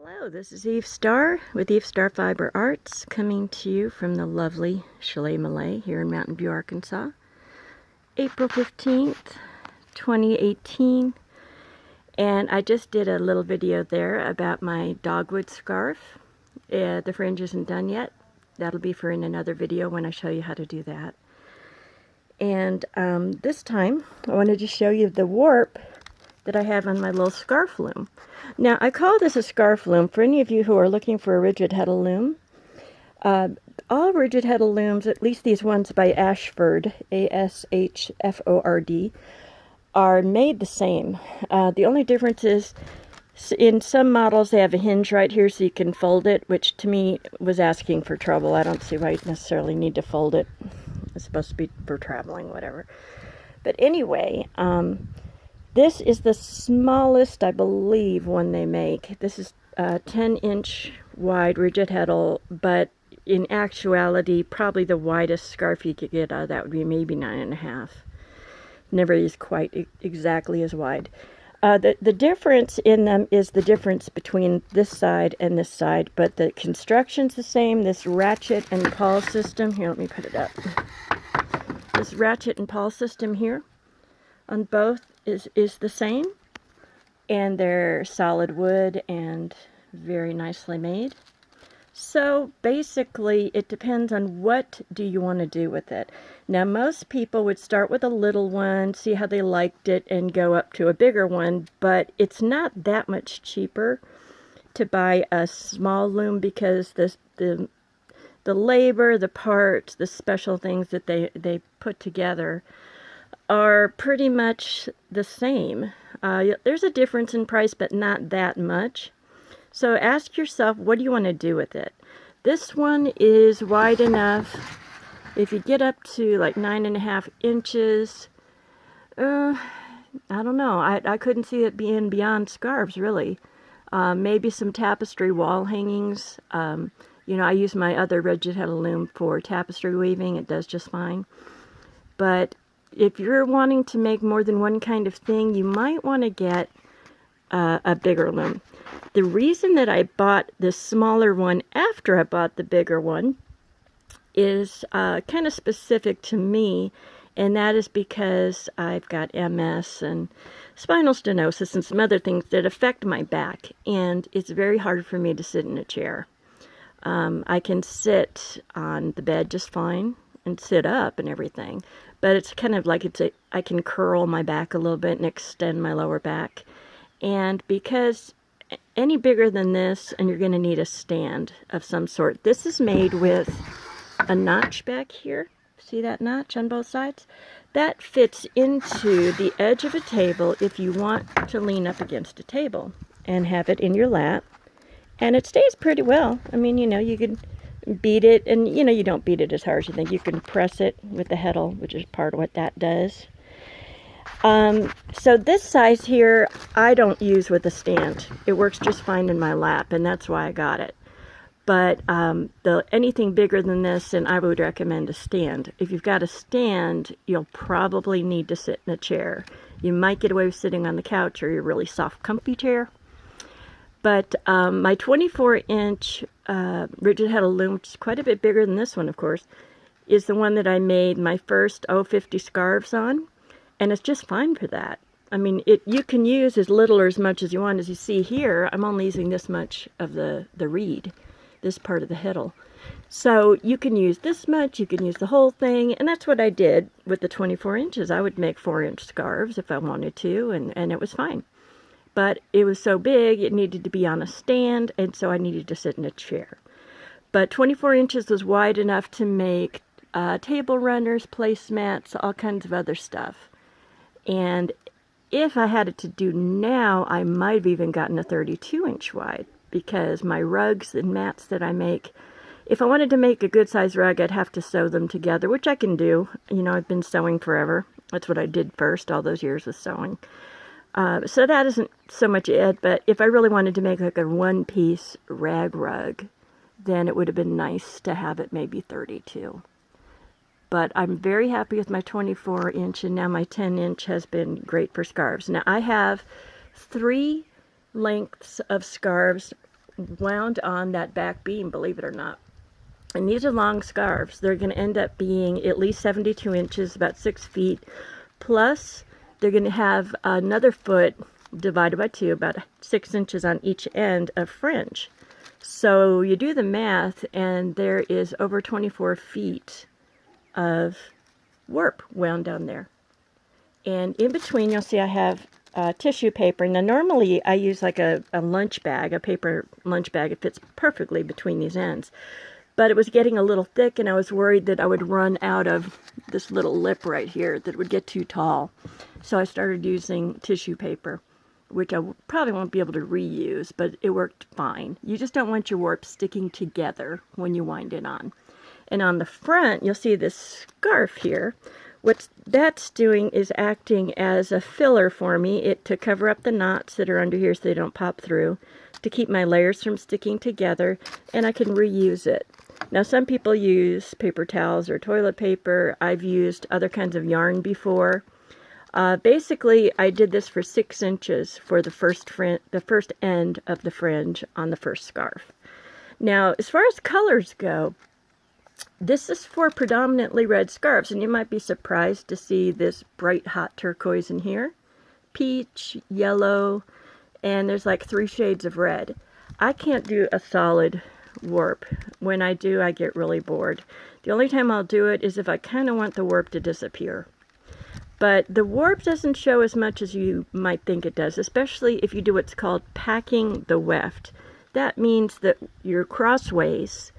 Hello, this is Eve Starr with Eve Starr Fiber Arts, coming to you from the lovely Chalet Malay here in Mountain View, Arkansas. April 15th, 2018, and I just did a little video there about my dogwood scarf. The fringe isn't done yet. That'll be for in another video when I show you how to do that. And this time I wanted to show you the warp that I have on my little scarf loom. Now, I call this a scarf loom for any of you who are looking for a rigid heddle loom. All rigid heddle looms, at least these ones by Ashford, A-S-H-F-O-R-D, are made the same. The only difference is in some models they have a hinge right here so you can fold it, which to me was asking for trouble. I don't see why you necessarily need to fold it. It's supposed to be for traveling, whatever. But anyway, this is the smallest, I believe, one they make. This is a 10-inch wide rigid heddle, but in actuality, probably the widest scarf you could get out of that would be maybe 9.5. Never is quite exactly as wide. The difference in them is the difference between this side and this side, but the construction's the same. This ratchet and pawl system, here, let me put it up. This ratchet and pawl system here on both is the same, and they're solid wood and very nicely made. So basically it depends on what do you want to do with it. Now most people would start with a little one, see how they liked it, and go up to a bigger one, but it's not that much cheaper to buy a small loom because the labor, the parts, the special things that they put together are pretty much the same. There's a difference in price, but not that much. So ask yourself, what do you want to do with it? This one is wide enough. If you get up to like 9.5 inches, I don't know. I couldn't see it being beyond scarves, really. Maybe some tapestry wall hangings. You know, I use my other rigid heddle loom for tapestry weaving. It does just fine. But if you're wanting to make more than one kind of thing, you might want to get a bigger loom. The reason that I bought this smaller one after I bought the bigger one is kind of specific to me, and that is because I've got MS and spinal stenosis and some other things that affect my back, and it's very hard for me to sit in a chair. I can sit on the bed just fine and sit up and everything, but it's kind of like I can curl my back a little bit and extend my lower back. And because any bigger than this, and you're going to need a stand of some sort. This is made with a notch back here. See that notch on both sides? That fits into the edge of a table if you want to lean up against a table and have it in your lap. And it stays pretty well. I mean, you know, you can beat it, and you know, you don't beat it as hard as you think. You can press it with the heddle, which is part of what that does. So this size here, I don't use with a stand. It works just fine in my lap, and that's why I got it. But anything bigger than this, and I would recommend a stand. If you've got a stand, you'll probably need to sit in a chair. You might get away with sitting on the couch or your really soft, comfy chair. But my 24-inch rigid heddle loom, which is quite a bit bigger than this one, of course, is the one that I made my first 050 scarves on, and it's just fine for that. I mean, you can use as little or as much as you want. As you see here, I'm only using this much of the reed, this part of the heddle. So you can use this much, you can use the whole thing, and that's what I did with the 24 inches. I would make 4-inch scarves if I wanted to, and it was fine. But it was so big, it needed to be on a stand, and so I needed to sit in a chair. But 24 inches was wide enough to make table runners, placemats, all kinds of other stuff. And if I had it to do now, I might have even gotten a 32-inch wide, because my rugs and mats that I make, if I wanted to make a good size rug, I'd have to sew them together, which I can do. You know, I've been sewing forever. That's what I did first, all those years was sewing. So that isn't so much it, but if I really wanted to make like a one-piece rag rug, then it would have been nice to have it maybe 32. But I'm very happy with my 24-inch, and now my 10-inch has been great for scarves. Now I have 3 lengths of scarves wound on that back beam, believe it or not. And these are long scarves. They're going to end up being at least 72 inches, about 6 feet. Plus, they're going to have another foot divided by 2, about 6 inches on each end of fringe. So you do the math, and there is over 24 feet of warp wound down there. And in between, you'll see I have tissue paper. Now, normally I use like a lunch bag, a paper lunch bag. It fits perfectly between these ends. But it was getting a little thick, and I was worried that I would run out of this little lip right here, that it would get too tall. So I started using tissue paper, which I probably won't be able to reuse, but it worked fine. You just don't want your warp sticking together when you wind it on. And on the front, you'll see this scarf here. What that's doing is acting as a filler for me, to cover up the knots that are under here so they don't pop through, to keep my layers from sticking together, and I can reuse it. Now, some people use paper towels or toilet paper. I've used other kinds of yarn before. Basically, I did this for 6 inches for the first end of the fringe on the first scarf. Now, as far as colors go, this is for predominantly red scarves, and you might be surprised to see this bright hot turquoise in here. Peach, yellow, and there's like 3 shades of red. I can't do a solid warp. When I do, I get really bored. The only time I'll do it is if I kind of want the warp to disappear. But the warp doesn't show as much as you might think it does, especially if you do what's called packing the weft. That means that your crossways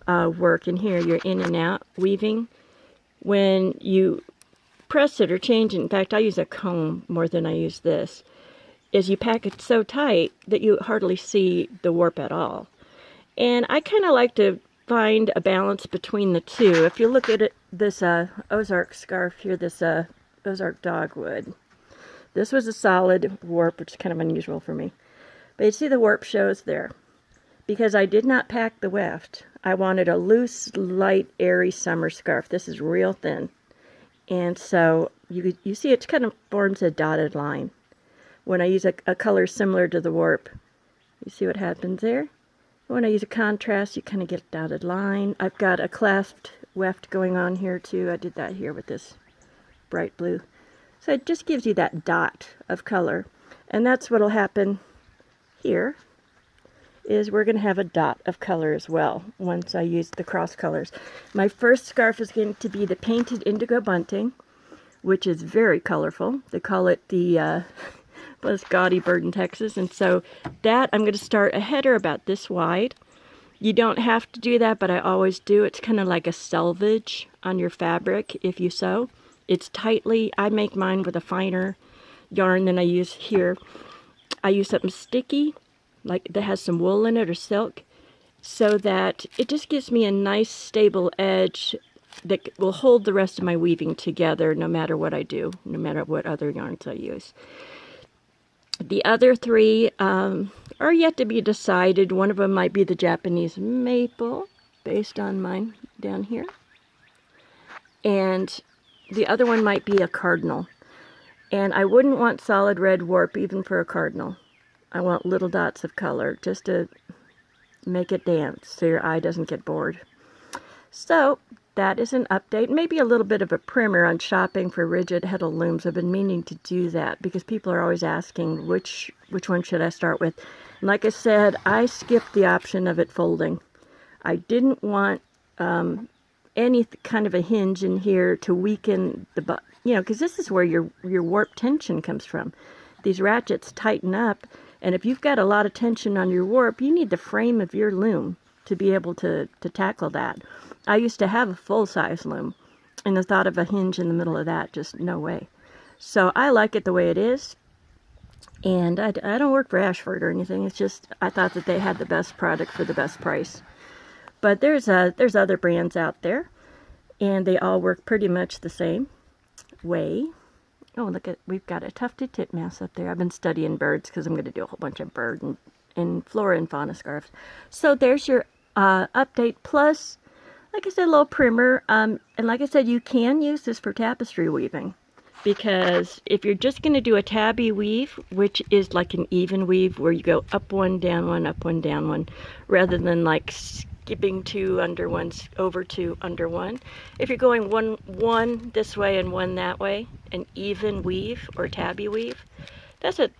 work in here, you're in and out weaving. When you press it or change it, in fact, I use a comb more than I use this, is you pack it so tight that you hardly see the warp at all. And I kind of like to find a balance between the two. If you look at it, this Ozark scarf here, this Ozark dogwood, this was a solid warp, which is kind of unusual for me. But you see the warp shows there. Because I did not pack the weft, I wanted a loose, light, airy summer scarf. This is real thin. And so you see it kind of forms a dotted line. When I use a color similar to the warp, you see what happens there? When I use a contrast, you kind of get a dotted line. I've got a clasped weft going on here too. I did that here with this bright blue. So it just gives you that dot of color. And that's what'll happen here, is we're going to have a dot of color as well once I use the cross colors. My first scarf is going to be the painted indigo bunting, which is very colorful. They call it the most gaudy bird in Texas. And so that, I'm going to start a header about this wide. You don't have to do that, but I always do. It's kind of like a selvage on your fabric if you sew. It's tightly, I make mine with a finer yarn than I use here. I use something sticky, like that has some wool in it or silk, so that it just gives me a nice stable edge that will hold the rest of my weaving together no matter what I do, no matter what other yarns I use. The other 3 are yet to be decided. One of them might be the Japanese maple, based on mine down here. And the other one might be a cardinal. And I wouldn't want solid red warp even for a cardinal. I want little dots of color just to make it dance so your eye doesn't get bored. So that is an update, maybe a little bit of a primer on shopping for rigid heddle looms. I've been meaning to do that because people are always asking which one should I start with. And like I said, I skipped the option of it folding. I didn't want any kind of a hinge in here to weaken the butt, because this is where your warp tension comes from. These ratchets tighten up, and if you've got a lot of tension on your warp, you need the frame of your loom to be able to tackle that. I used to have a full-size loom, and the thought of a hinge in the middle of that, just no way. So I like it the way it is, and I don't work for Ashford or anything. It's just I thought that they had the best product for the best price. But there's other brands out there, and they all work pretty much the same way. Oh, look at, we've got a tufted titmouse up there. I've been studying birds because I'm going to do a whole bunch of bird and flora and fauna scarves. So there's your update, plus, like I said, a little primer. And like I said, you can use this for tapestry weaving. because if you're just going to do a tabby weave, which is like an even weave where you go up one, down one, up one, down one, rather than like skipping two under one, over two under one. If you're going one this way and one that way, an even weave or tabby weave, that's what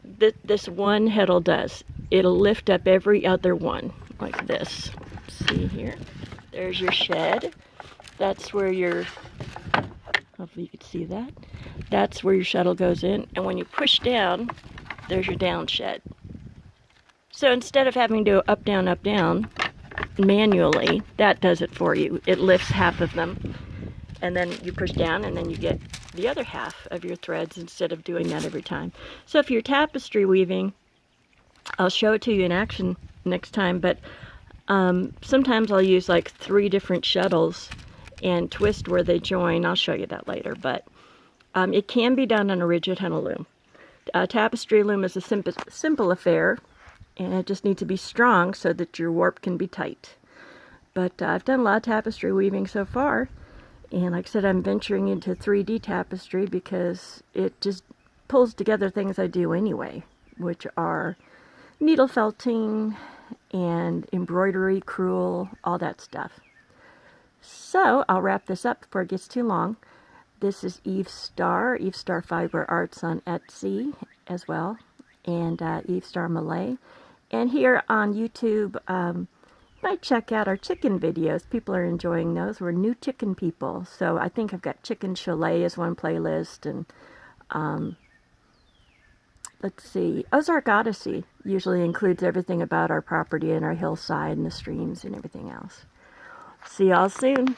this one heddle does. It'll lift up every other one like this. See here? There's your shed. That's where your, hopefully you can see that. That's where your shuttle goes in. And when you push down, there's your down shed. So instead of having to go up, down, manually, that does it for you. It lifts half of them. And then you push down and then you get the other half of your threads instead of doing that every time. So if you're tapestry weaving, I'll show it to you in action next time, but sometimes I'll use like 3 different shuttles and twist where they join. I'll show you that later, but it can be done on a rigid heddle loom. A tapestry loom is a simple affair, and it just needs to be strong so that your warp can be tight. But I've done a lot of tapestry weaving so far, and like I said, I'm venturing into 3D tapestry because it just pulls together things I do anyway, which are needle felting and embroidery, crewel, all that stuff. So I'll wrap this up before it gets too long. This is Eve Starr Fiber Arts on Etsy as well, and Eve Starr Malay. And here on YouTube, you might check out our chicken videos. People are enjoying those. We're new chicken people. So I think I've got Chicken Chalet as one playlist, and let's see, Ozark Odyssey usually includes everything about our property and our hillside and the streams and everything else. See y'all soon.